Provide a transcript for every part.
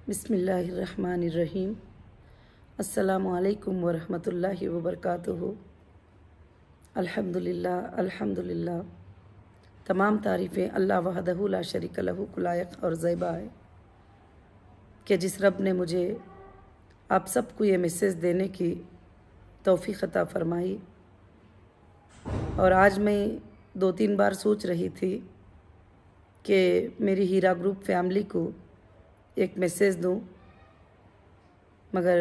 बिस्मिल्लाहिर्रहमानिर्रहीम। अस्सलामुअलैकुम वरहमतुल्लाहि वबरकातुहू। अल्हम्दुलिल्लाह अल्हम्दुलिल्लाह। तमाम तारीफ़ें अल्लाह वहदहू ला शरीक लहू को लायक और ज़ैबा है कि जिस रब ने मुझे आप सबको ये मैसेज देने की तौफ़ीक़ अता फ़रमाई। और आज मैं 2-3 बार सोच रही थी कि मेरी हीरा ग्रुप फैमिली को एक मैसेज दूं, मगर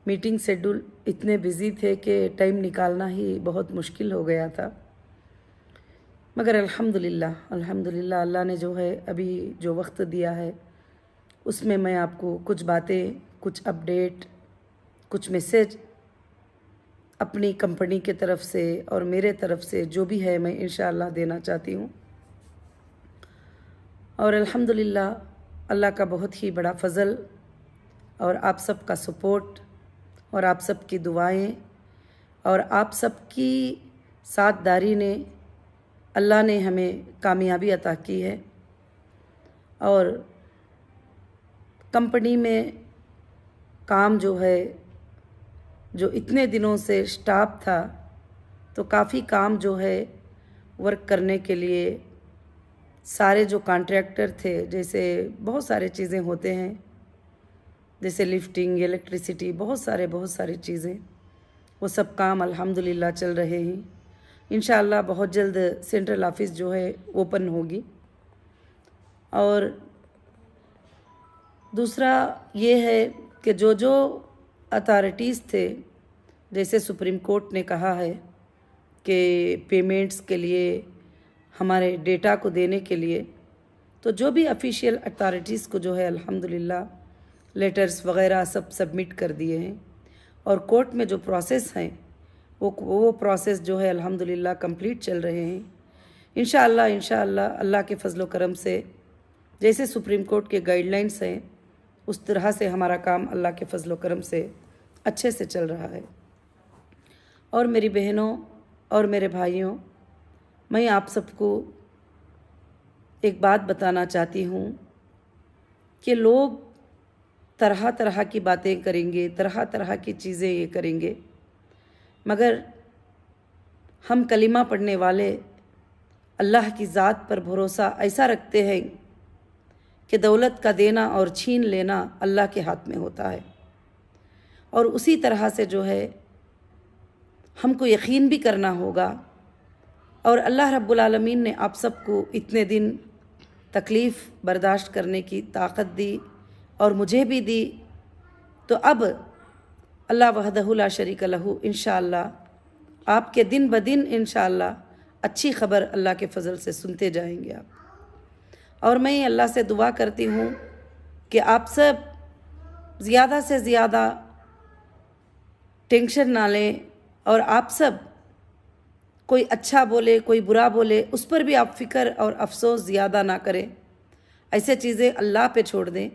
मीटिंग शेड्यूल इतने बिज़ी थे कि टाइम निकालना ही बहुत मुश्किल हो गया था। मगर अल्हम्दुलिल्लाह अल्हम्दुलिल्लाह अल्लाह ने जो है अभी जो वक्त दिया है उसमें मैं आपको कुछ बातें, कुछ अपडेट, कुछ मैसेज अपनी कंपनी के तरफ से और मेरे तरफ से जो भी है मैं इंशाअल्लाह देना चाहती हूँ। और अल्हम्दुलिल्लाह अल्लाह का बहुत ही बड़ा फ़ज़ल और आप सब का सपोर्ट और आप सब की दुआएं और आप सब की साथदारी ने अल्लाह ने हमें कामयाबी अता की है। और कंपनी में काम जो है, जो इतने दिनों से स्टाफ था, तो काफ़ी काम जो है वर्क करने के लिए सारे जो कॉन्ट्रैक्टर थे, जैसे बहुत सारे चीज़ें होते हैं, जैसे लिफ्टिंग, इलेक्ट्रिसिटी, बहुत सारी चीज़ें, वो सब काम अल्हम्दुलिल्लाह चल रहे हैं। इंशाअल्लाह बहुत जल्द सेंट्रल ऑफिस जो है ओपन होगी। और दूसरा ये है कि जो जो अथॉरिटीज़ थे, जैसे सुप्रीम कोर्ट ने कहा है कि पेमेंट्स के लिए, हमारे डेटा को देने के लिए, तो जो भी ऑफिशियल अथॉरिटीज़ को जो है अल्हम्दुलिल्लाह लेटर्स वग़ैरह सब सबमिट कर दिए हैं। और कोर्ट में जो प्रोसेस हैं वो प्रोसेस जो है अल्हम्दुलिल्लाह कंप्लीट चल रहे हैं। इंशाअल्लाह अल्लाह के फ़ज़ल व करम से जैसे सुप्रीम कोर्ट के गाइडलाइंस हैं उस तरह से हमारा काम अल्लाह के फ़ज़ल व करम से अच्छे से चल रहा है। और मेरी बहनों और मेरे भाइयों, मैं आप सबको एक बात बताना चाहती हूँ कि लोग तरह तरह की बातें करेंगे, तरह तरह की चीज़ें ये करेंगे, मगर हम कलिमा पढ़ने वाले अल्लाह की ज़ात पर भरोसा ऐसा रखते हैं कि दौलत का देना और छीन लेना अल्लाह के हाथ में होता है। और उसी तरह से जो है हमको यकीन भी करना होगा। और अल्लाह रब्बुल आलमीन ने आप सबको इतने दिन तकलीफ़ बर्दाश्त करने की ताकत दी और मुझे भी दी, तो अब अल्लाह वहदहू ला शरीक लहू इंशाअल्लाह आपके दिन ब दिन इंशाअल्लाह अच्छी खबर अल्लाह के फ़ज़ल से सुनते जाएंगे आप। और मैं अल्लाह से दुआ करती हूँ कि आप सब ज़्यादा से ज़्यादा टेंशन ना लें और आप सब कोई अच्छा बोले, कोई बुरा बोले, उस पर भी आप फ़िक्र और अफसोस ज़्यादा ना करें। ऐसे चीज़ें अल्लाह पे छोड़ दें,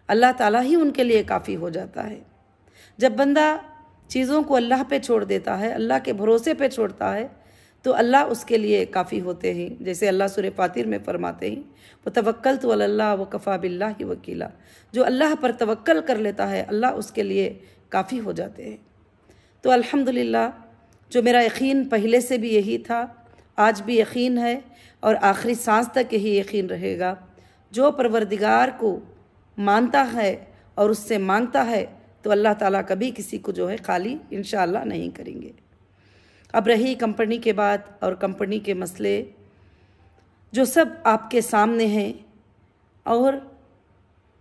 अल्लाह ताला ही उनके लिए काफ़ी हो जाता है। जब बंदा चीज़ों को अल्लाह पे छोड़ देता है, अल्लाह के भरोसे पे छोड़ता है, तो अल्लाह उसके लिए काफ़ी होते हैं। जैसे अल्लाह सूरह फातिर में फरमाते हैं, वतवक्कलतु अलल्लाह वकफ़ा बिल्लाहि वकीला। जो अल्लाह पर तवक्कल कर लेता है, अल्लाह उसके लिए काफ़ी हो जाते हैं। तो अल्हम्दुलिल्लाह जो मेरा यकीन पहले से भी यही था, आज भी यकीन है और आखिरी सांस तक यही यकीन रहेगा। जो परवरदिगार को मानता है और उससे मांगता है तो अल्लाह ताला कभी किसी को जो है खाली इंशाअल्लाह नहीं करेंगे। अब रही कंपनी के बात और कंपनी के मसले, जो सब आपके सामने हैं। और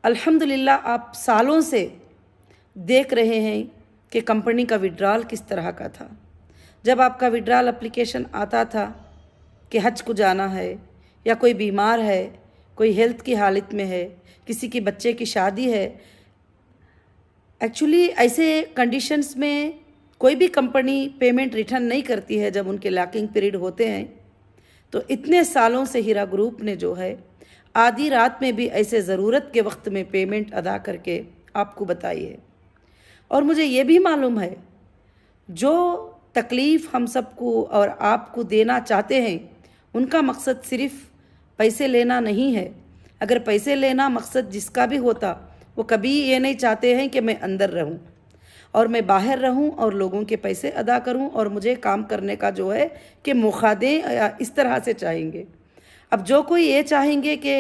अल्हम्दुलिल्लाह आप सालों से देख रहे हैं कि कंपनी का विड्रॉल किस तरह का था। जब आपका विड्रॉल एप्लीकेशन आता था कि हज को जाना है, या कोई बीमार है, कोई हेल्थ की हालत में है, किसी के बच्चे की शादी है, एक्चुअली ऐसे कंडीशंस में कोई भी कंपनी पेमेंट रिटर्न नहीं करती है जब उनके लॉकिंग पीरियड होते हैं। तो इतने सालों से हीरा ग्रुप ने जो है आधी रात में भी ऐसे ज़रूरत के वक्त में पेमेंट अदा करके आपको बताई है। और मुझे ये भी मालूम है जो तकलीफ़ हम सबको और आपको देना चाहते हैं, उनका मकसद सिर्फ़ पैसे लेना नहीं है। अगर पैसे लेना मकसद जिसका भी होता, वो कभी ये नहीं चाहते हैं कि मैं अंदर रहूं और मैं बाहर रहूं और लोगों के पैसे अदा करूं और मुझे काम करने का जो है कि मौका दें, या इस तरह से चाहेंगे। अब जो कोई ये चाहेंगे कि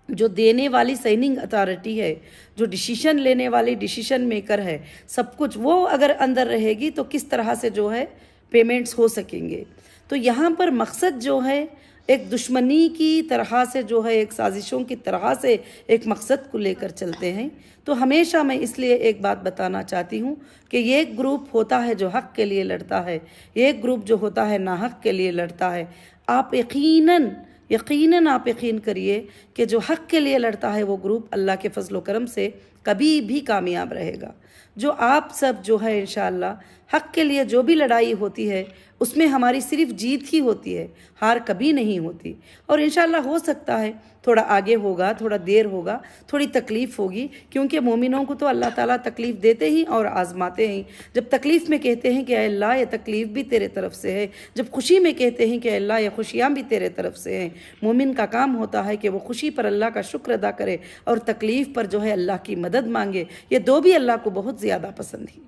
जो देने वाली साइनिंग अथॉरिटी है, जो डिसीजन लेने वाली डिसीजन मेकर है, सब कुछ वो अगर अंदर रहेगी तो किस तरह से जो है पेमेंट्स हो सकेंगे। तो यहाँ पर मकसद जो है एक दुश्मनी की तरह से जो है, एक साजिशों की तरह से एक मकसद को लेकर चलते हैं। तो हमेशा मैं इसलिए एक बात बताना चाहती हूँ कि ये एक ग्रुप होता है जो हक़ के लिए लड़ता है, ये एक ग्रुप जो होता है नाहक के लिए लड़ता है। आप यकीनन आप यकीन करिए कि जो हक़ के लिए लड़ता है वो ग्रुप अल्लाह के फजल करम से कभी भी कामयाब रहेगा। जो आप सब जो है इंशाअल्लाह हक़ के लिए जो भी लड़ाई होती है उसमें हमारी सिर्फ जीत ही होती है, हार कभी नहीं होती। और इंशाअल्लाह हो सकता है थोड़ा आगे होगा, थोड़ा देर होगा, थोड़ी तकलीफ़ होगी, क्योंकि मोमिनों को तो अल्लाह ताला तकलीफ़ देते ही और आज़माते हैं। जब तकलीफ़ में कहते हैं कि अल्लाह ये तकलीफ़ भी तेरे तरफ से है, जब खुशी में कहते हैं कि अल्लाह ये खुशियाँ भी तेरे तरफ से हैं। मोमिन का काम होता है कि वो खुशी पर अल्लाह का शुक्र अदा करे और तकलीफ़ पर जो है अल्लाह की मदद मांगे। ये दो भी अल्लाह को बहुत ज़्यादा पसंद है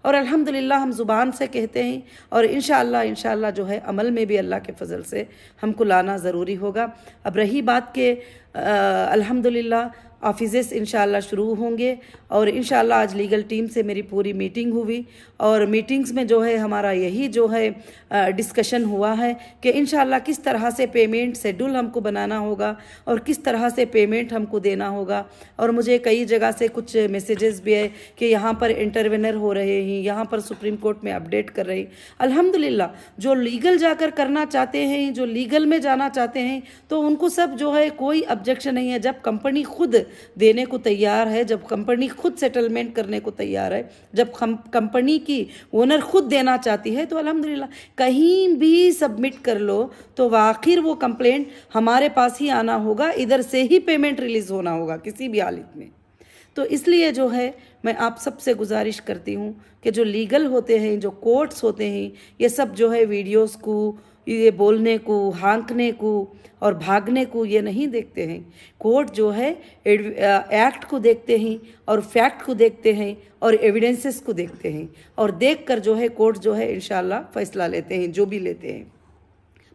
और अल्हम्दुलिल्लाह हम ज़ुबान से कहते हैं और इंशाअल्लाह जो है अमल में भी अल्लाह के फ़ज़ल से हमको लाना ज़रूरी होगा। अब रही बात के अल्हम्दुलिल्लाह ऑफिसेस इंशाअल्लाह शुरू होंगे और इंशाअल्लाह आज लीगल टीम से मेरी पूरी मीटिंग हुई और मीटिंग्स में जो है हमारा यही जो है डिस्कशन हुआ है कि इंशाअल्लाह किस तरह से पेमेंट शेड्यूल हमको बनाना होगा और किस तरह से पेमेंट हमको देना होगा। और मुझे कई जगह से कुछ मैसेजेस भी है कि यहाँ पर इंटरवेनर हो रहे हैं, यहाँ पर सुप्रीम कोर्ट में अपडेट कर रहे हैं। अल्हम्दुलिल्लाह जो लीगल जाकर करना चाहते हैं, जो लीगल में जाना चाहते हैं, तो उनको सब जो है कोई ऑब्जेक्शन नहीं है। जब कंपनी खुद देने को तैयार है, जब कंपनी खुद सेटलमेंट करने को तैयार है, जब कंपनी की ओनर खुद देना चाहती है, तो अल्हम्दुलिल्लाह कहीं भी सबमिट कर लो तो आखिर वो कंप्लेंट हमारे पास ही आना होगा, इधर से ही पेमेंट रिलीज होना होगा किसी भी हालत में। तो इसलिए जो है मैं आप सबसे गुजारिश करती हूँ कि जो लीगल होते हैं, जो कोर्ट्स होते हैं, ये सब जो है वीडियोस को, ये बोलने को, हाँकने को और भागने को ये नहीं देखते हैं। कोर्ट जो है एक्ट को देखते हैं और फैक्ट को देखते हैं और एविडेंसेस को देखते हैं और देखकर जो है कोर्ट जो है इंशाअल्लाह फैसला लेते हैं, जो भी लेते हैं।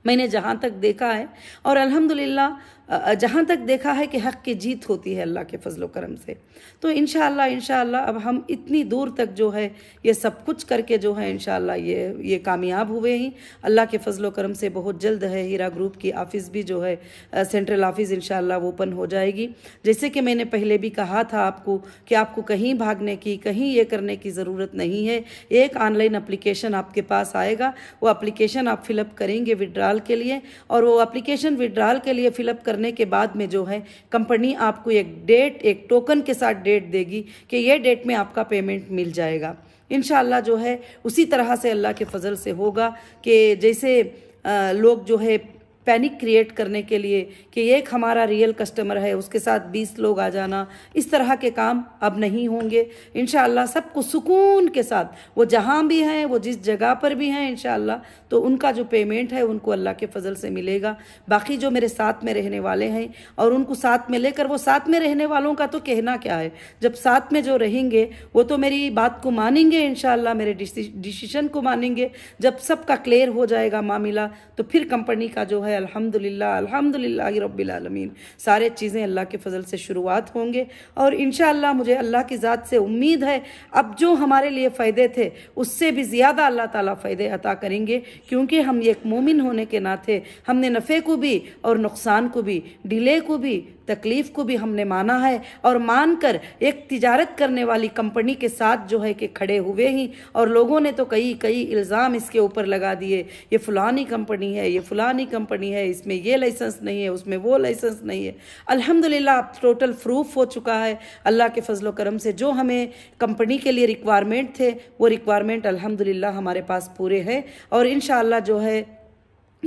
मैंने जहाँ तक देखा है और अल्हम्दुलिल्लाह जहाँ तक देखा है कि हक़ की जीत होती है अल्लाह के फजल करम से। तो इंशाअल्लाह अब हम इतनी दूर तक जो है ये सब कुछ करके जो है इंशाअल्लाह ये कामयाब हुए हैं अल्लाह के फजल करम से। बहुत जल्द है हीरा ग्रुप की ऑफ़िस भी जो है सेंट्रल ऑफ़िस इंशाअल्लाह ओपन हो जाएगी। जैसे कि मैंने पहले भी कहा था आपको कि आपको कहीं भागने की, कहीं ये करने की ज़रूरत नहीं है। एक ऑनलाइन एप्लीकेशन आपके पास आएगा, वो एप्लीकेशन आप फिलअप करेंगे विड्रॉल के लिए और वो एप्लीकेशन विड्रॉल के लिए फिलअप करने के बाद में जो है कंपनी आपको एक डेट, एक टोकन के साथ डेट देगी कि ये डेट में आपका पेमेंट मिल जाएगा। इंशाअल्लाह जो है उसी तरह से अल्लाह के फजल से होगा कि जैसे लोग जो है पैनिक क्रिएट करने के लिए कि एक हमारा रियल कस्टमर है उसके साथ 20 लोग आ जाना, इस तरह के काम अब नहीं होंगे। इंशाअल्लाह सबको सुकून के साथ, वो जहाँ भी हैं, वो जिस जगह पर भी हैं, इंशाअल्लाह तो उनका जो पेमेंट है उनको अल्लाह के फजल से मिलेगा। बाकी जो मेरे साथ में रहने वाले हैं और उनको साथ में लेकर, वो साथ में रहने वालों का तो कहना क्या है, जब साथ में जो रहेंगे वो तो मेरी बात को मानेंगे इंशाअल्लाह, मेरे डिसीजन को मानेंगे। जब सबका क्लियर हो जाएगा मामला तो फिर कंपनी का जो है अल्हम्दुलिल्लाह रब्बिल आलमीन सारे चीज़ें अल्लाह के फजल से शुरुआत होंगे। और इंशाअल्लाह मुझे अल्लाह की ज़ात से उम्मीद है अब जो हमारे लिए फ़ायदे थे उससे भी ज़्यादा अल्लाह ताला फ़ायदे अता करेंगे, क्योंकि हम एक मोमिन होने के नाते हमने नफ़े को भी और नुकसान को भी, डिले को भी, तकलीफ़ को भी हमने माना है और मानकर एक तिजारत करने वाली कंपनी के साथ जो है कि खड़े हुए ही। और लोगों ने तो कई इल्ज़ाम इसके ऊपर लगा दिए, ये फ़लानी कंपनी है, ये फ़लानी कंपनी है, इसमें ये लाइसेंस नहीं है, उसमें वो लाइसेंस नहीं है। अल्हम्दुलिल्लाह अब टोटल प्रूफ हो चुका है अल्लाह के फजल करम से। जो हमें कंपनी के लिए रिक्वायरमेंट थे वो रिक्वायरमेंट अल्हम्दुलिल्लाह हमारे पास पूरे हैं और इंशाअल्लाह जो है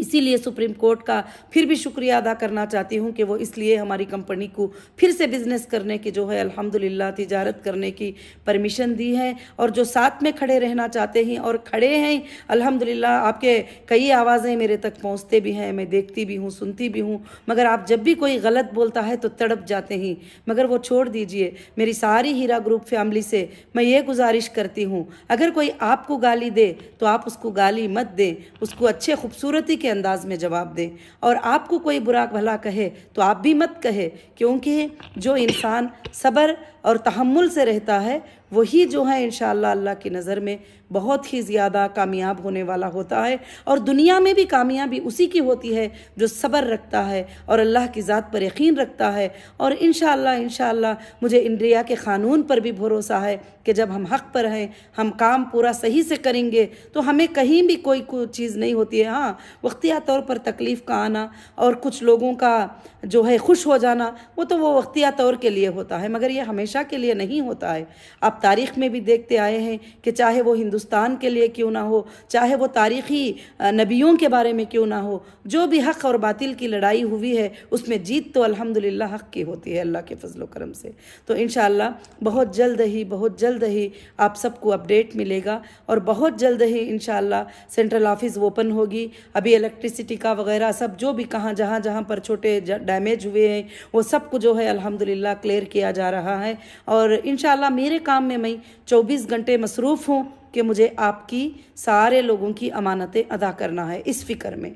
इसीलिए सुप्रीम कोर्ट का फिर भी शुक्रिया अदा करना चाहती हूँ कि वो इसलिए हमारी कंपनी को फिर से बिज़नेस करने की जो है अल्हम्दुलिल्लाह तिजारत करने की परमिशन दी है। और जो साथ में खड़े रहना चाहते हैं और खड़े हैं, अल्हम्दुलिल्लाह आपके कई आवाज़ें मेरे तक पहुँचते भी हैं, मैं देखती भी हूँ, सुनती भी हूँ, मगर आप जब भी कोई गलत बोलता है तो तड़प जाते हैं। मगर वो छोड़ दीजिए। मेरी सारी हीरा ग्रुप फैमिली से मैं ये गुजारिश करती हूँ, अगर कोई आपको गाली दे तो आप उसको गाली मत दें, उसको अच्छे खूबसूरती के अंदाज में जवाब दें। और आपको कोई बुरा भला कहे तो आप भी मत कहे, क्योंकि जो इंसान सब्र और तहम्मुल से रहता है वही जो है इंशाअल्लाह अल्लाह की नज़र में बहुत ही ज़्यादा कामयाब होने वाला होता है। और दुनिया में भी कामयाबी उसी की होती है जो सब्र रखता है और अल्लाह की ज़ात पर यकीन रखता है। और इंशाअल्लाह मुझे इंडिया के क़ानून पर भी भरोसा है कि जब हम हक़ पर हैं, हम काम पूरा सही से करेंगे तो हमें कहीं भी कोई चीज़ नहीं होती है। हाँ, वक्तिया तौर पर तकलीफ़ का आना और कुछ लोगों का जो है खुश हो जाना, वो वक्तिया तौर के लिए होता है, मगर ये हमेशा के लिए नहीं होता है। आप तारीख़ में भी देखते आए हैं कि चाहे वो हिंदुस्तान के लिए क्यों ना हो, चाहे वो तारीख़ी नबियों के बारे में क्यों ना हो, जो भी हक़ और बातिल की लड़ाई हुई है उसमें जीत तो अल्हम्दुलिल्लाह हक़ की होती है अल्लाह के फजल करम से। तो इंशाअल्लाह बहुत जल्द ही आप सबको अपडेट मिलेगा और बहुत जल्द ही इंशाअल्लाह सेंट्रल ऑफिस ओपन होगी। अभी इलेक्ट्रिसिटी का वगैरह सब जो भी जहाँ पर छोटे डैमेज हुए हैं वो सब को जो है अल्हम्दुलिल्लाह क्लियर किया जा रहा है। और इंशाअल्लाह मेरे काम में मैं 24 घंटे मसरूफ़ हूँ कि मुझे आपकी सारे लोगों की अमानतें अदा करना है इस फ़िक्र में।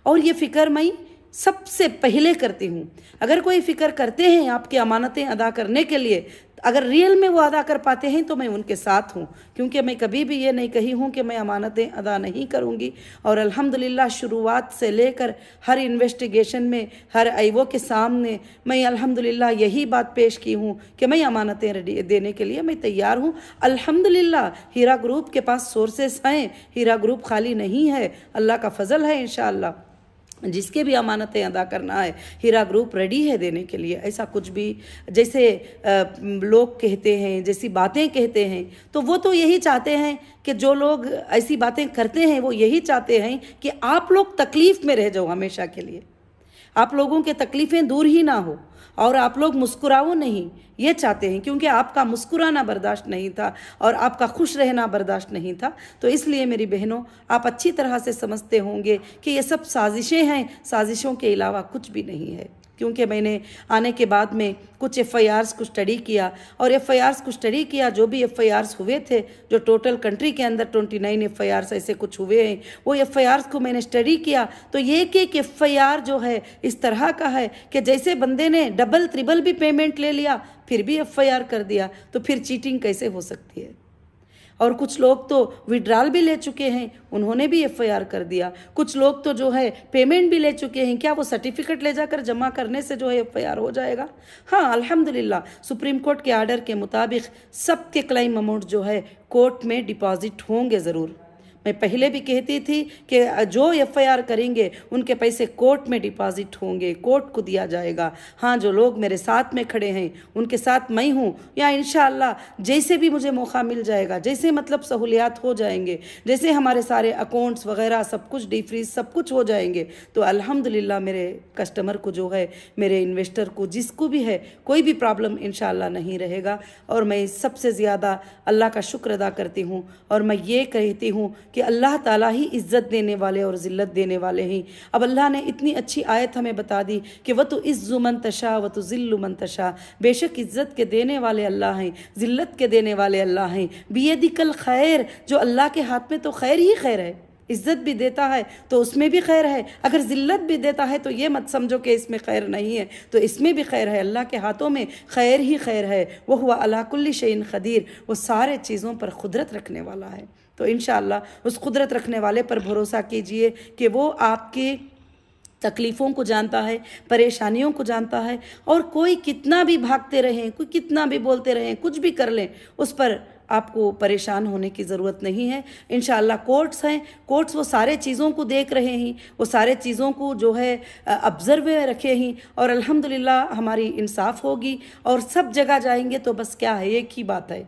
और ये फ़िक्र मैं सबसे पहले करती हूँ। अगर कोई फ़िक्र करते हैं आपकी अमानतें अदा करने के लिए, अगर रियल में वो अदा कर पाते हैं तो मैं उनके साथ हूँ, क्योंकि मैं कभी भी ये नहीं कही हूँ कि मैं अमानतें अदा नहीं करूँगी। और अल्हम्दुलिल्लाह शुरुआत से लेकर हर इन्वेस्टिगेशन में, हर आईओ के सामने मैं अल्हम्दुलिल्लाह यही बात पेश की हूँ कि मैं अमानतें देने के लिए मैं तैयार हूँ। अल्हम्दुलिल्लाह हीरा ग्रुप के पास सोर्सेस हैं, हीरा ग्रुप खाली नहीं है, अल्लाह का फजल है। इंशाअल्लाह जिसके भी अमानतें अदा करना है हीरा ग्रुप रेडी है देने के लिए। ऐसा कुछ भी जैसे लोग कहते हैं, जैसी बातें कहते हैं, तो वो तो यही चाहते हैं कि जो लोग ऐसी बातें करते हैं वो यही चाहते हैं कि आप लोग तकलीफ़ में रह जाओ हमेशा के लिए, आप लोगों के तकलीफ़ें दूर ही ना हो और आप लोग मुस्कुराओ नहीं, ये चाहते हैं, क्योंकि आपका मुस्कुराना बर्दाश्त नहीं था और आपका खुश रहना बर्दाश्त नहीं था। तो इसलिए मेरी बहनों, आप अच्छी तरह से समझते होंगे कि ये सब साजिशें हैं, साजिशों के अलावा कुछ भी नहीं है। क्योंकि मैंने आने के बाद में कुछ FIRs को स्टडी किया और FIRs को स्टडी किया, जो भी FIRs हुए थे, जो टोटल कंट्री के अंदर 29 FIRs ऐसे कुछ हुए हैं, वो FIRs को मैंने स्टडी किया तो ये एक FIR जो है इस तरह का है कि जैसे बंदे ने डबल ट्रिपल भी पेमेंट ले लिया फिर भी FIR कर दिया, तो फिर चीटिंग कैसे हो सकती है। और कुछ लोग तो विड्रॉल भी ले चुके हैं, उन्होंने भी FIR कर दिया। कुछ लोग तो जो है पेमेंट भी ले चुके हैं, क्या वो सर्टिफिकेट ले जाकर जमा करने से जो है FIR हो जाएगा? हाँ, अल्हम्दुलिल्लाह सुप्रीम कोर्ट के आर्डर के मुताबिक सबके क्लेम अमाउंट जो है कोर्ट में डिपॉजिट होंगे ज़रूर। मैं पहले भी कहती थी कि जो FIR करेंगे उनके पैसे कोर्ट में डिपॉजिट होंगे, कोर्ट को दिया जाएगा। हाँ, जो लोग मेरे साथ में खड़े हैं उनके साथ मैं हूँ, या इंशाअल्लाह जैसे भी मुझे मौका मिल जाएगा, जैसे मतलब सहूलियात हो जाएंगे, जैसे हमारे सारे अकाउंट्स वगैरह सब कुछ डीफ्रीज सब कुछ हो जाएंगे, तो अल्हम्दुलिल्लाह मेरे कस्टमर को जो है, मेरे इन्वेस्टर को, जिसको भी है, कोई भी प्रॉब्लम इंशाअल्लाह नहीं रहेगा। और मैं सबसे ज़्यादा अल्लाह का शुक्र अदा करती हूँ और मैं ये कहती हूँ कि अल्लाह ताला ही इज़्ज़त देने वाले और ज़िल्लत देने वाले हैं। अब अल्लाह ने इतनी अच्छी आयत हमें बता दी कि वह तो इज़्ज़ु मन तशा व तो ज़िल्लु मन तशा, बेशक इज़्ज़त के देने वाले अल्लाह हैं, ज़िल्लत के देने वाले अल्लाह हैं। बियदिकल खैर, जो अल्लाह के हाथ में तो खैर ही खैर है। इज़्ज़त भी देता है तो उसमें भी खैर है, अगर ज़िल्लत भी देता है तो ये मत समझो कि इसमें खैर नहीं है, तो इसमें भी खैर है। अल्लाह के हाथों में खैर ही खैर है। वह हुआ अला कुल्ली शैइन क़दीर, वो सारे चीज़ों पर क़ुदरत रखने वाला है। तो इंशाअल्लाह उस कुदरत रखने वाले पर भरोसा कीजिए कि वो आपकी तकलीफ़ों को जानता है, परेशानियों को जानता है, और कोई कितना भी भागते रहें, कोई कितना भी बोलते रहें, कुछ भी कर लें, उस पर आपको परेशान होने की ज़रूरत नहीं है। इंशाअल्लाह कोर्ट्स हैं, कोर्ट्स वो सारे चीज़ों को देख रहे हैं, वो सारे चीज़ों को जो है ऑब्ज़र्व रखे हैं, और अल्हम्दुलिल्लाह हमारी इंसाफ होगी और सब जगह जाएंगे। तो बस क्या है, एक ही बात है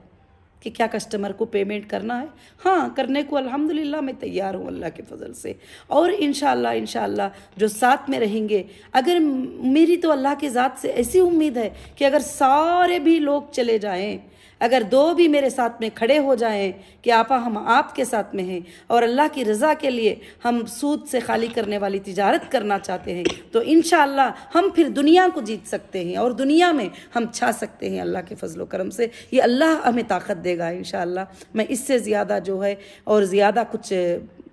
کہ क्या कस्टमर को पेमेंट करना है। हाँ, करने को अल्हम्दुलिल्लाह मैं तैयार हूँ अल्लाह के फजल से। और इंशाअल्लाह जो साथ में रहेंगे, अगर मेरी तो अल्लाह की ज़ात से ऐसी उम्मीद है कि अगर सारे भी लोग चले जाएं, अगर 2 भी मेरे साथ में खड़े हो जाएं कि आपा हम आपके साथ में हैं और अल्लाह की रज़ा के लिए हम सूद से खाली करने वाली तिजारत करना चाहते हैं, तो इंशाअल्लाह हम फिर दुनिया को जीत सकते हैं और दुनिया में हम छा सकते हैं अल्लाह के फजल करम से। ये अल्लाह हमें ताकत देगा इंशाअल्लाह। मैं इससे ज़्यादा जो है और ज़्यादा कुछ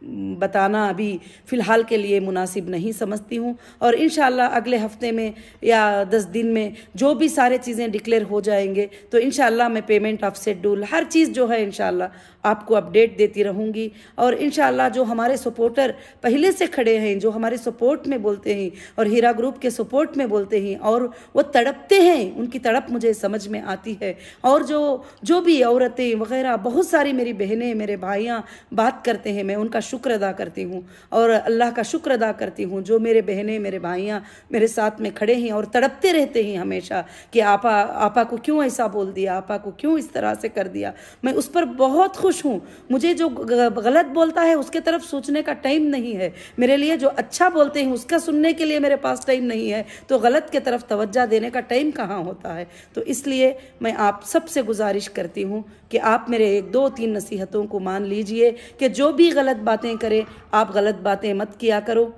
बताना अभी फ़िलहाल के लिए मुनासिब नहीं समझती हूँ। और इंशाअल्लाह अगले हफ्ते में या 10 दिन में जो भी सारे चीज़ें डिक्लेयर हो जाएंगे तो इंशाअल्लाह मैं पेमेंट ऑफ शेड्यूल हर चीज़ जो है इंशाअल्लाह आपको अपडेट देती रहूँगी। और इंशाअल्लाह जो हमारे सपोर्टर पहले से खड़े हैं, जो हमारे सपोर्ट में बोलते हैं और हीरा ग्रुप के सपोर्ट में बोलते हैं और वो तड़पते हैं, उनकी तड़प मुझे समझ में आती है। और जो भी औरतें वगैरह बहुत सारी मेरी बहनें मेरे भाइयाँ बात करते हैं, मैं उनका शुक्र अदा करती हूँ और अल्लाह का शुक्र अदा करती हूँ जो मेरे बहनें मेरे भाइयाँ मेरे साथ में खड़े हैं और तड़पते रहते हैं हमेशा कि आपा को क्यों ऐसा बोल दिया, आपा को क्यों इस तरह से कर दिया। मैं उस पर बहुत खुश हूँ। मुझे जो गलत बोलता है उसके तरफ सोचने का टाइम नहीं है, मेरे लिए जो अच्छा बोलते हैं उसका सुनने के लिए मेरे पास टाइम नहीं है, तो गलत के तरफ तवज्जो देने का टाइम कहाँ होता है। तो इसलिए मैं आप सबसे गुजारिश करती हूँ कि आप मेरे 1 2 3 नसीहतों को मान लीजिए कि जो भी गलत बातें करे आप गलत बातें मत किया करो।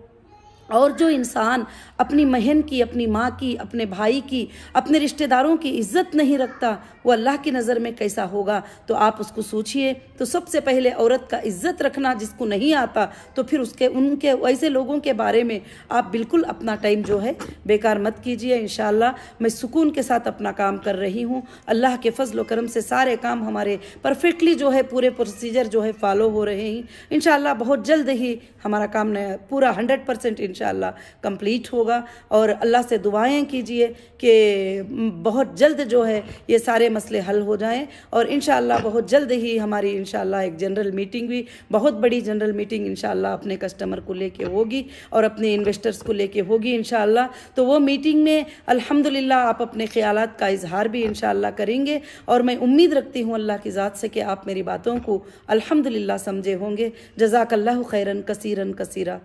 और जो इंसान अपनी बहन की, अपनी माँ की, अपने भाई की, अपने रिश्तेदारों की इज़्ज़त नहीं रखता वो अल्लाह की नज़र में कैसा होगा, तो आप उसको सोचिए। तो सबसे पहले औरत का इज़्ज़त रखना जिसको नहीं आता, तो फिर उनके ऐसे लोगों के बारे में आप बिल्कुल अपना टाइम जो है बेकार मत कीजिए। इंशाअल्लाह मैं सुकून के साथ अपना काम कर रही हूँ। अल्लाह के फजल व करम से सारे काम हमारे परफेक्टली जो है पूरे प्रोसीजर जो है फॉलो हो रहे हैं। इंशाअल्लाह बहुत जल्द ही हमारा काम पूरा 100% इंशाअल्लाह कंप्लीट होगा। और अल्लाह से दुआएं कीजिए कि बहुत जल्द जो है ये सारे मसले हल हो जाएं और इंशाअल्लाह बहुत जल्द ही हमारी इंशाअल्लाह एक जनरल मीटिंग भी, बहुत बड़ी जनरल मीटिंग इंशाअल्लाह अपने कस्टमर को लेके होगी और अपने इन्वेस्टर्स को लेके होगी इंशाअल्लाह। तो वो मीटिंग में अल्हम्दुलिल्लाह आप अपने ख्यालात का इजहार भी इंशाअल्लाह करेंगे और मैं उम्मीद रखती हूँ अल्लाह की ज़ात से कि आप मेरी बातों को अल्हम्दुलिल्लाह समझे होंगे। जज़ाकल्लाहु खैरन कसीरन कसीरा।